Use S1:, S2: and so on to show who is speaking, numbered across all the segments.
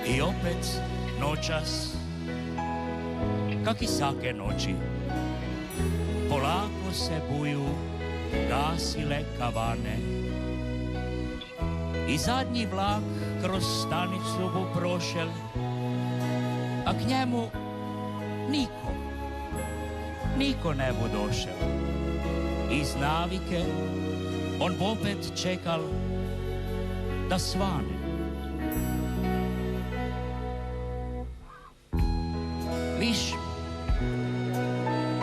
S1: I opet noćas, kak i svake noći, polako se buju gasile kavane i zadnji vlak kroz stanicu bu prošel, a k njemu niko ne bu došel. Iz navike on bu opet čekal da svane. Viš,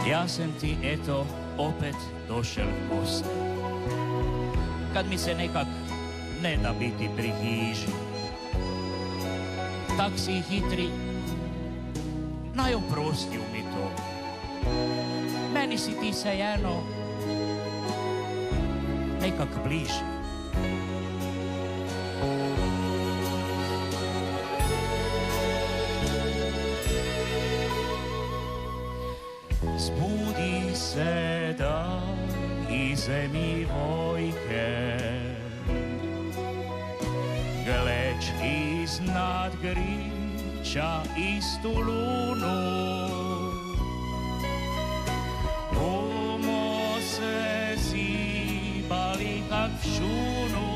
S1: ja sam ti eto opet došel gost. Kad mi se nekak ne da biti pri hiži, tak si hitri, najoprostiju mi to. Meni si ti se jedno nekak bliži. Zbudi se da i zemi vojke, gleč iznad griča istu lunu. Bumo se zibali kak v šunu,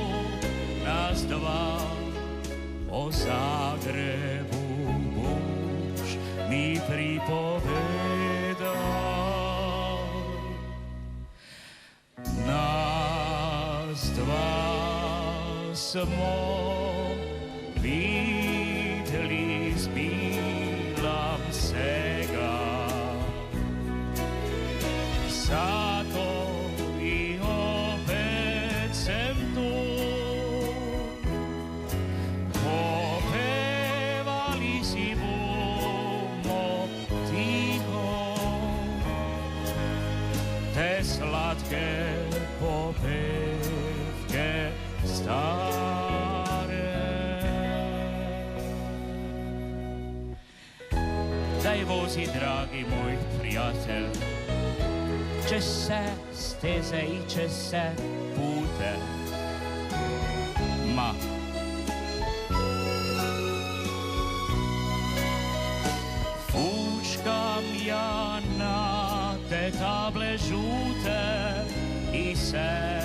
S1: nas dva o Zagrebu buš mi pripoveda. Nas dva smo videli zbilam svega, zato i opet sem tu. Popevali si bumo tiho te slatke popevke stare. Daj vozi, dragi moj prijatelj, čez se steze i čez se pute. Ma fučkam ja na te table žute i se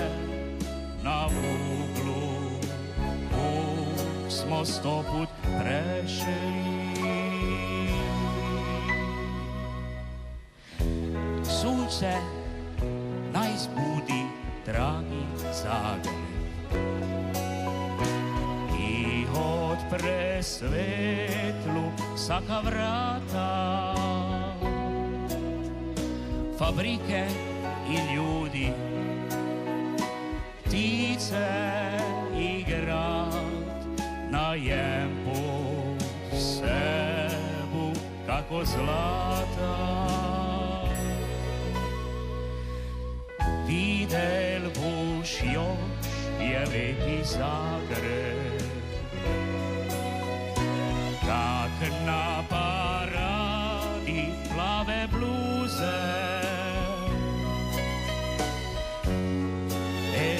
S1: na uglu smo 100 put prešli. Sunce naj zbudi, dragi Zagreb, i odpre svetlu vsaka vrata. Fabrike i ljudi, ptice i grad na jempu sebu kako zlata. Videl buš još je lepi Zagreb, kak na paradi plave bluze.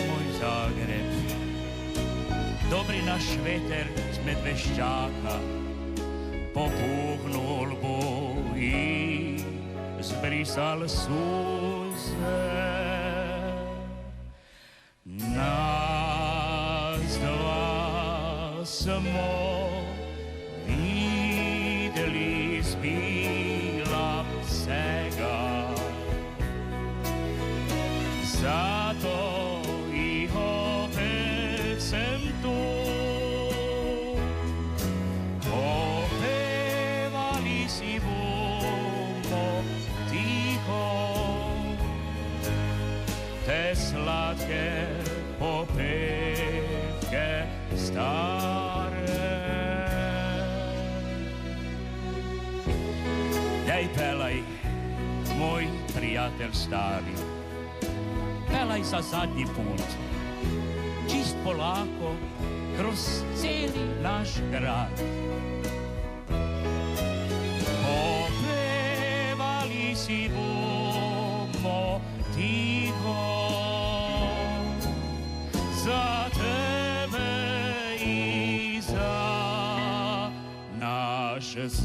S1: Moj Zagreb, dobri naš veter z Medveščaka, popuhnul bu i zbrisal suze. Nas dva smo videli zbilam svega, zato i opet sem tu. Popevali si bumo tiho te slatke popevke stare. Daj pelaj, moj prijatelj stari, pelaj za zadnji put, čist polako kroz celi naš grad. Popevali si bumo tiho așezagă